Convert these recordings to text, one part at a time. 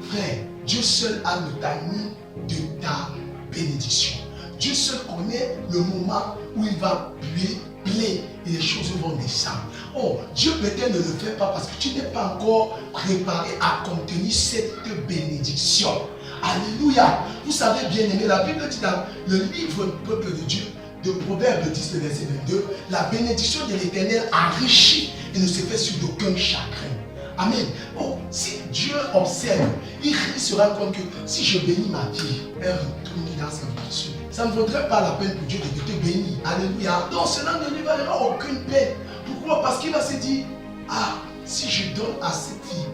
Frère, Dieu seul a le timing de ta bénédiction. Dieu seul connaît le moment où il va plaire et les choses vont descendre. Oh, Dieu peut-être ne le fait pas parce que tu n'es pas encore préparé à contenir cette bénédiction. Alléluia. Vous savez bien aimé, la Bible dit dans le livre du peuple de Dieu, de Proverbe 10, le verset 22, la bénédiction de l'Éternel enrichit et ne se fait sur d'aucun chagrin. Amen. Oh, si Dieu observe, il se rend compte que si je bénis ma fille, elle retourne dans sa voiture. Ça ne vaudrait pas la peine pour Dieu de te bénir. Alléluia. Donc cela ne lui valera aucune peine. Pourquoi? Parce qu'il va se dire, ah, si je donne à cette fille,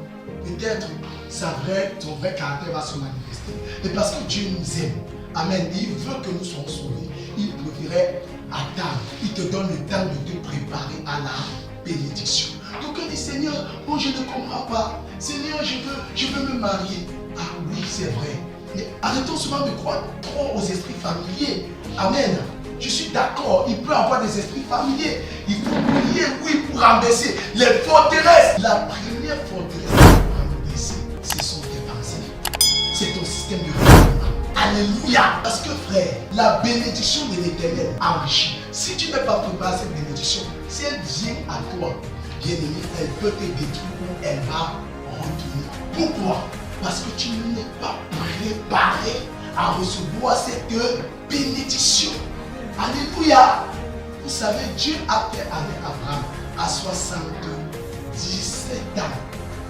peut-être son vrai caractère va se manifester. Et parce que Dieu nous aime, amen, il veut que nous soyons sauvés, il préférait attendre. Il te donne le temps de te préparer à la bénédiction. Donc on dit, Seigneur, oh, je ne comprends pas. Seigneur, je veux me marier. Ah oui, c'est vrai. Mais arrêtons souvent de croire trop aux esprits familiers. Amen. Je suis d'accord, il peut y avoir des esprits familiers. Il faut prier, oui, pour renverser les forteresses. La première forteresse pour renverser, ce sont tes pensées. C'est ton système de raisonnement. Alléluia. Parce que frère, la bénédiction de l'Éternel enrichit. Si tu n'es pas préparé à cette bénédiction, si elle vient à toi, bien aimé, elle peut te détruire ou elle va retourner. Pourquoi? Parce que tu n'es pas préparé à recevoir cette bénédiction. Alléluia. Vous savez, Dieu a fait avec Abraham à 77 ans.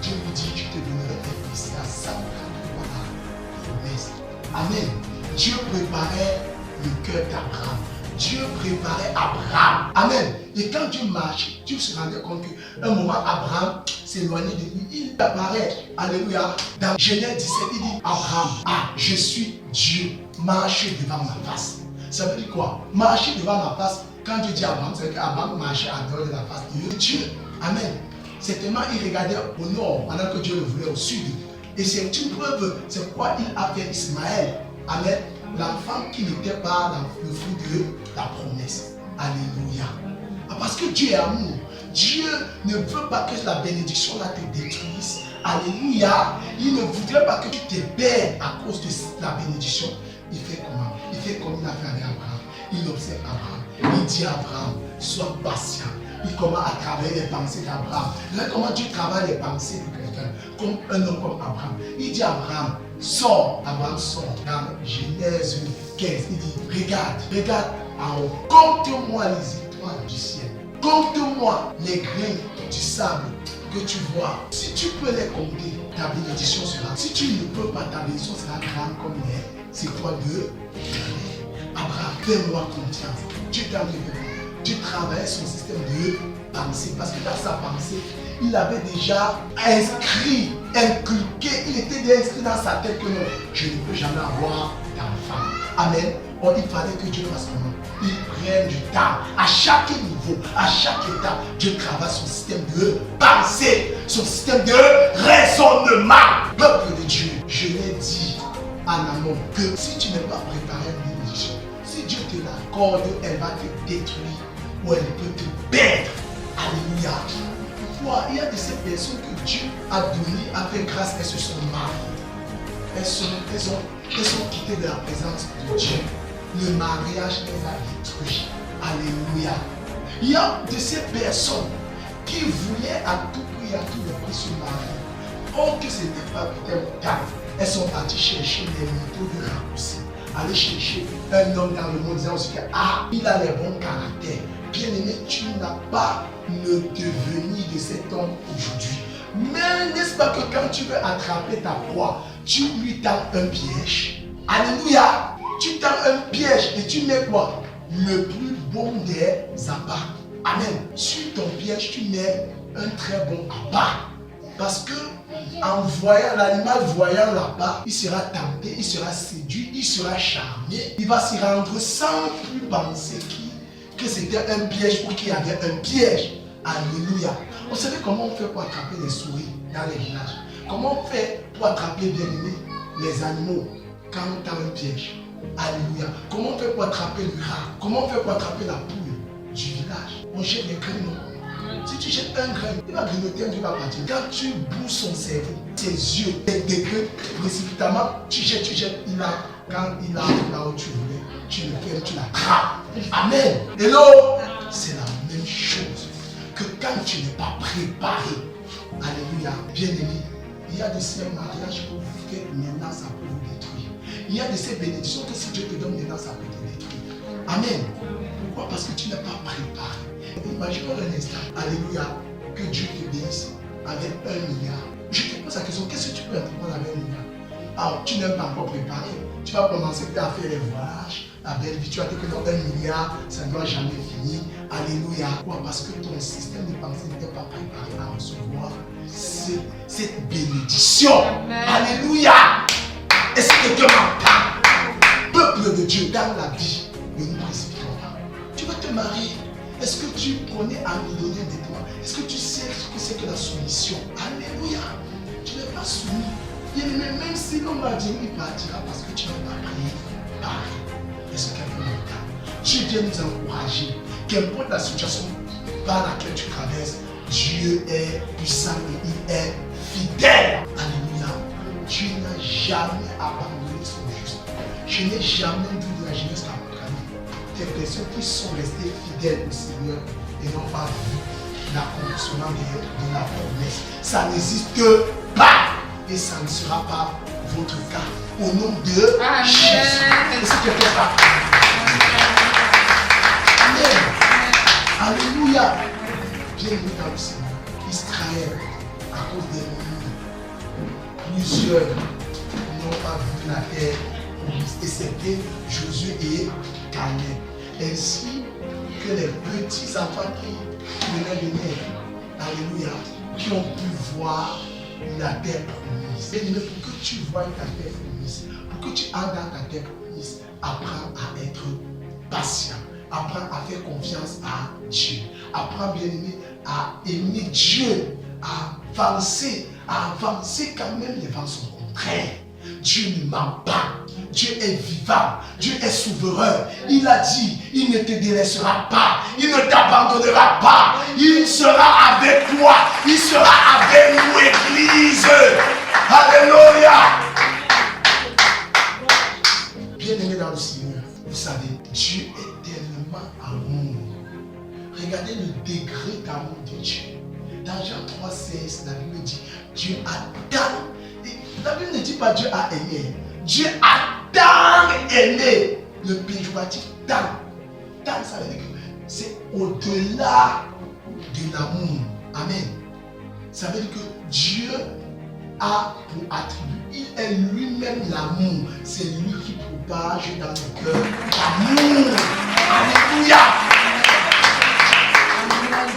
Dieu lui dit, je te donnerai un fils à 100 ans. Promesse. Amen. Dieu préparait le cœur d'Abraham. Dieu préparait Abraham. Amen. Et quand Dieu marchait, Dieu se rendait compte qu'à un moment, Abraham s'éloignait de lui. Il apparaît, alléluia, dans Genèse 17, il dit, Abraham, ah, je suis Dieu, marche devant ma face. Ça veut dire quoi? Marcher devant ma face. Quand Dieu dit Abraham, c'est qu'Abraham marchait à dehors de la face de Dieu. Amen. Certainement, il regardait au nord pendant que Dieu le voulait au sud. Et c'est une preuve, c'est pourquoi il a fait Ismaël. Amen. L'enfant qui n'était pas dans le fruit de la promesse. Alléluia. Parce que Dieu est amour. Dieu ne veut pas que la bénédiction là te détruise. Alléluia. Il ne voudrait pas que tu te perdes à cause de la bénédiction. Il fait comment? Il fait comme il a fait avec Abraham. Il observe Abraham. Il dit à Abraham, sois patient. Il commence à travailler les pensées d'Abraham. Là, comment Dieu travaille les pensées de quelqu'un, comme un homme comme Abraham. Il dit à Abraham, sors. Abraham sort. Dans Genèse 15, il dit, regarde en haut. Compte-moi les étoiles du ciel. Compte-moi les grains du sable que tu vois. Si tu peux les compter, ta bénédiction sera. Si tu ne peux pas, ta bénédiction sera grande comme les étoiles de Abraham. Fais-moi confiance. Dieu t'a révélé. Dieu travaillait son système de pensée. Parce que dans sa pensée, il avait déjà inscrit, inculqué, il était déjà inscrit dans sa tête que non, je ne peux jamais avoir d'enfant. Amen. Or, il fallait que Dieu fasse comment? Il prenne du temps. À chaque niveau, à chaque étape, Dieu travaille son système de pensée, son système de raisonnement. Peuple de Dieu, je l'ai dit en amont que si tu n'es pas préparé à une bénédiction, si Dieu te l'accorde, elle va te détruire ou elle peut te perdre. Alléluia. Pourquoi? Il y a de ces personnes que Dieu a donné, a fait grâce, elles se sont mariées. Elles sont quittées de la présence de Dieu. Le mariage les a détruits. Alléluia. Il y a de ces personnes qui voulaient à tout prix, à tout le prix se marier. Or que ce n'était pas peut-être le cas. Elles sont parties chercher des méthodes de raccourci. Aller chercher un homme dans le monde disant aussi que ah, il a les bons caractères. Bien aimé, tu n'as pas le devenir de cet homme aujourd'hui. Mais n'est-ce pas que quand tu veux attraper ta proie, tu lui tends un piège? Alléluia. Tu tends un piège et tu mets quoi? Le plus bon des appâts. Amen. Sur ton piège, tu mets un très bon appât. Parce que en voyant l'animal, voyant l'appât, il sera tenté, il sera séduit, il sera charmé. Il va s'y rendre sans plus penser que c'était un piège ou qu'il y avait un piège. Alléluia. Vous savez comment on fait pour attraper les souris dans les villages? Comment on fait pour attraper bien aimé les animaux quand on tend un piège? Alléluia. Comment on fait pour attraper le rat? Comment on fait pour attraper la poule du village? On jette des graines. Si tu jettes un grain, il va grignoter, il va partir. Quand tu bouges son cerveau, ses yeux, tes degrés, précipitamment, tu jettes, quand il a là où tu voulais, tu le fais, tu l'attrapes. Amen. Hello. C'est la même chose que quand tu n'es pas préparé. Alléluia. Bien-aimé, il y a de ces mariages que vous faites maintenant, ça peut vous détruire. Il y a de ces bénédictions que si Dieu te donne maintenant, ça peut te détruire. Amen. Pourquoi? Parce que tu n'es pas préparé. Imaginons un instant, alléluia, que Dieu te bénisse avec 1 milliard. Je te pose la question, qu'est-ce que tu peux entreprendre avec 1 milliard? Alors, tu n'es pas encore préparé. Tu vas commencer à faire les voyages, la belle vie. Tu vas te dire que dans 1 milliard, ça ne doit jamais finir. Alléluia. Pourquoi? Parce que ton système de pensée n'était pas préparé à recevoir cette bénédiction. Amen. Alléluia. Est-ce que Dieu m'entend? Peuple de Dieu, dans la vie, ne nous précipitons pas. Tu vas te marier. Est-ce que tu connais à nous donner des droits? Est-ce que tu sais ce que c'est que la soumission? Alléluia. Tu n'es pas soumis. Même si l'homme va dire, il partira parce que tu n'es pas préparé. Est-ce que quelqu'un m'entend? Dieu vient nous encourager. Qu'importe la situation par laquelle tu traverses, Dieu est puissant et il est fidèle. Alléluia. Dieu n'a jamais abandonné son juste. Je n'ai jamais vu de la jeunesse à votre ami des personnes qui sont restées fidèles au Seigneur et n'ont pas vu l'accomplissement de la promesse. Ça n'existe pas et ça ne sera pas votre cas. Au nom de Jésus. Est-ce que quelqu'un va? Amen. Alléluia. Bienvenue dans le Seigneur. Israël, à cause des murs, plusieurs n'ont pas vu la terre promise. Et c'était Josué et Caleb. Ainsi que les petits enfants qui venaient de naître, alléluia, qui ont pu voir la terre promise. Et pour que tu vois ta terre promise, pour que tu entres dans ta terre promise, apprends à être patient. Apprends à faire confiance à Dieu. Apprends, bien-aimé, à aimer Dieu, à avancer quand même les vents sont contraires. Dieu ne ment pas. Dieu est vivant. Dieu est souverain. Il a dit, il ne te délaissera pas. Il ne t'abandonnera pas. Il sera avec toi. Il sera avec nous, Église. Alléluia. Bien-aimé dans le Seigneur, vous savez, Dieu est tellement amour. Regardez le degré d'amour de Dieu. Dans Jean 3,16, la Bible dit, Dieu a tant. La Bible ne dit pas Dieu a aimé. Dieu a tant aimé. Le péjoratif tant. Tant, ça veut dire que c'est au-delà de l'amour. Amen. Ça veut dire que Dieu a pour attribut. Il est lui-même l'amour. C'est lui qui propage dans le cœur l'amour. Alléluia.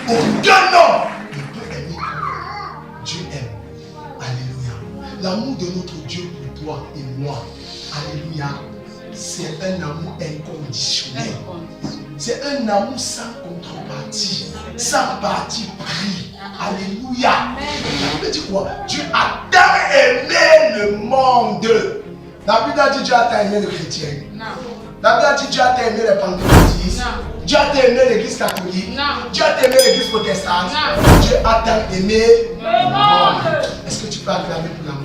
Aucun homme ne peut aimer comme Dieu aime. Alléluia. L'amour de notre Dieu pour toi et moi, alléluia, c'est un amour inconditionnel. C'est un amour sans contrepartie, sans parti pris. Alléluia. La Bible dit quoi? Dieu a tant aimé le monde. La Bible a dit Dieu a tant aimé le chrétien. Non. La Bible a dit Dieu a tant aimé les pentecôtistes. Non. Dieu a tant aimé l'église catholique. Non. Dieu a tant aimé l'église protestante. Non. Dieu a tant aimé le monde. Est-ce que tu peux acclamer pour l'amour?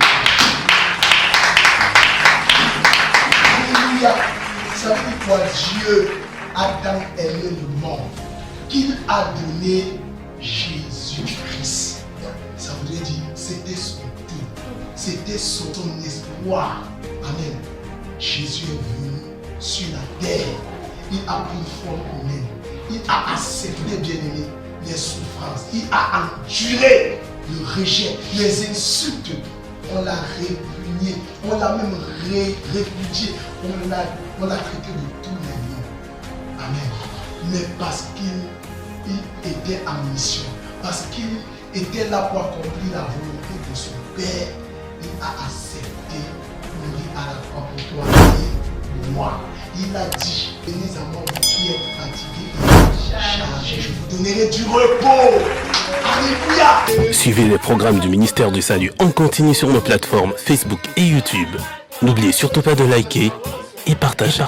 Alléluia. Ça veut dire quoi? Dieu a tant aimé le monde qu'il a donné Jésus-Christ. Ça voudrait dire c'était son tout. C'était son espoir. Amen. Jésus est venu sur la terre. Il a pris une forme humaine. Il a accepté, bien-aimé, les souffrances. Il a enduré le rejet, les insultes. On l'a répugné. On l'a même répudié. On l'a traité de tous les noms. Amen. Mais parce qu'il était en mission, parce qu'il était là pour accomplir la volonté de son Père, il a accepté de mourir à la croix pour toi et pour moi. Il a dit, venez à moi vous qui êtes fatigués et chargés, je vous donnerai du repos. Alléluia. Suivez les programmes du ministère du Salut en continu sur nos plateformes Facebook et YouTube. N'oubliez surtout pas de liker et partager.